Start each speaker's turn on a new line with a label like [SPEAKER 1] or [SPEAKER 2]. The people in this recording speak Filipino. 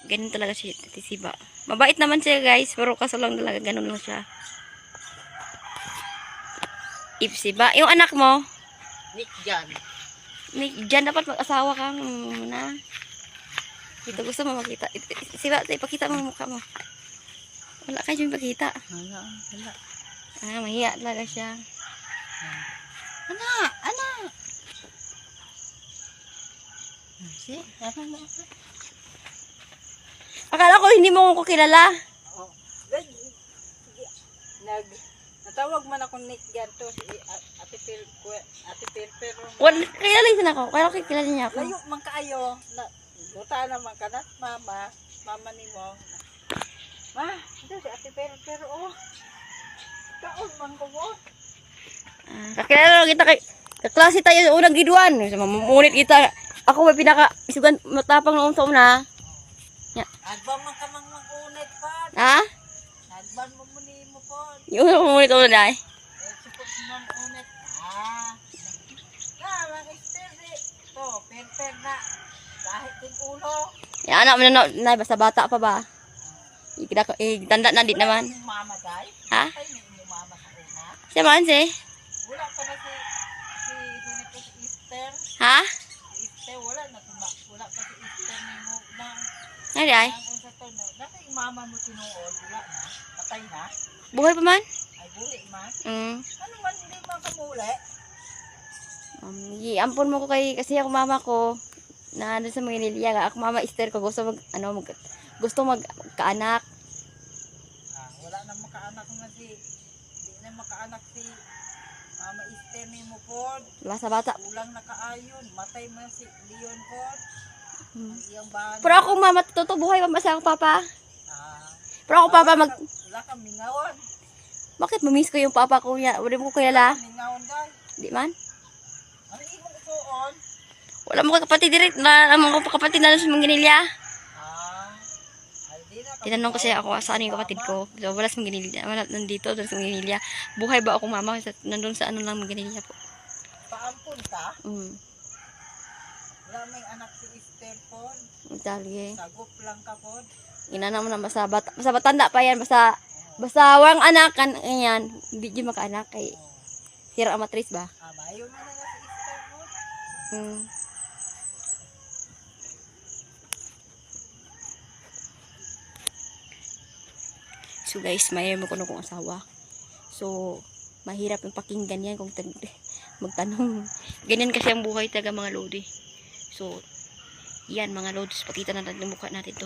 [SPEAKER 1] Ganun talaga si Ate Siba. Mabait naman siya guys, pero kaso lang talaga ganun lang siya. If Siba, yung anak mo,
[SPEAKER 2] Nick Jan.
[SPEAKER 1] Diyan dapat mag-asawa ka muna. Dito gusto mo makita. Siba, ipakita mo ang mukha mo. Wala kayo yung pakita.
[SPEAKER 2] Wala.
[SPEAKER 1] Mahiya talaga siya.
[SPEAKER 2] Ana. Si,
[SPEAKER 1] Akala ko hindi mo ko kilala.
[SPEAKER 2] Oh. Natawag man ako Nick Jan to si Ate Pil pero
[SPEAKER 1] Wala, kilala yun ako. Kaya ko kilala niya ako.
[SPEAKER 2] layo man kaayo na buta naman ka na mama nimo. Ma, ito si Ate Pil pero oh. Kaon man ko mo.
[SPEAKER 1] Kakilala lang kita kay kaklase tayo sa unang giduan. Mamunit kita. Ako may pinaka isugan matapang noong sa una.
[SPEAKER 2] Adban man ka mangunit pa.
[SPEAKER 1] Ha?
[SPEAKER 2] Adban mo muni mo po.
[SPEAKER 1] Yung mamunit ako na eh.
[SPEAKER 2] Support mo mangunit. Mga isteri. To, per na. Kahit ting ulo.
[SPEAKER 1] Yung anak mo na basta bata pa ba? Tanda na din naman.
[SPEAKER 2] Yung mama guys.
[SPEAKER 1] Ha?
[SPEAKER 2] Ay, yung mama sa una.
[SPEAKER 1] Siya man si?
[SPEAKER 2] Wala pa na si Easter.
[SPEAKER 1] Ha?
[SPEAKER 2] Si Easter, wala pa si Easter ni mo na.
[SPEAKER 1] Ay, ay.
[SPEAKER 2] Ang unsa to no. Dati yung mama mo tinuod, wala na. Patay na.
[SPEAKER 1] Buhay pa man?
[SPEAKER 2] Ay buli man.
[SPEAKER 1] Mm.
[SPEAKER 2] Ano man hindi man kamuli?
[SPEAKER 1] Ampon mo ko kasi ako mama ko na ano sa mga niliya. Ako mama Esther ko gusto gusto magkaanak.
[SPEAKER 2] Wala na makaanak na hindi na makaanak si Mama Easter ni mo pod.
[SPEAKER 1] Basta bata.
[SPEAKER 2] Ulang nakaayon, matay man si Leon pod. Ang iyang bahan.
[SPEAKER 1] Pero ako mama totoo buhay pa ba sa akong papa? Pero ako papa
[SPEAKER 2] wala kang mingawan.
[SPEAKER 1] Bakit mamiss ko yung papa ko niya? Wala mo ko kilala.
[SPEAKER 2] Mingawan dai.
[SPEAKER 1] Di man?
[SPEAKER 2] Ano imong isuon?
[SPEAKER 1] Wala mo kapatid direct na mo ko kapatid na sa mga ginilya.
[SPEAKER 2] Ay di na.
[SPEAKER 1] Tinanong kasi ako saan yung kapatid ko. So, wala sa mga ginilya. Wala nandito doon sa mga ginilya. Buhay ba ako mama? Nandun sa ano lang mga ginilya po.
[SPEAKER 2] Paampun ka? Wala may anak si Easter pod.
[SPEAKER 1] Dali.
[SPEAKER 2] Sagop lang ka pod.
[SPEAKER 1] Inana mo na basta batanda pa yan. Basta wang anak kan yan. Hindi di makaanak kay sira ang matris ba?
[SPEAKER 2] Bayo na nga si Easter pod.
[SPEAKER 1] So guys, mayroon ko na kong asawa. So, mahirap yung pakinggan yan kung magtanong. Ganyan kasi ang buhay taga mga lodi. So, yan mga lodis, pakita natin yung mukha natin to.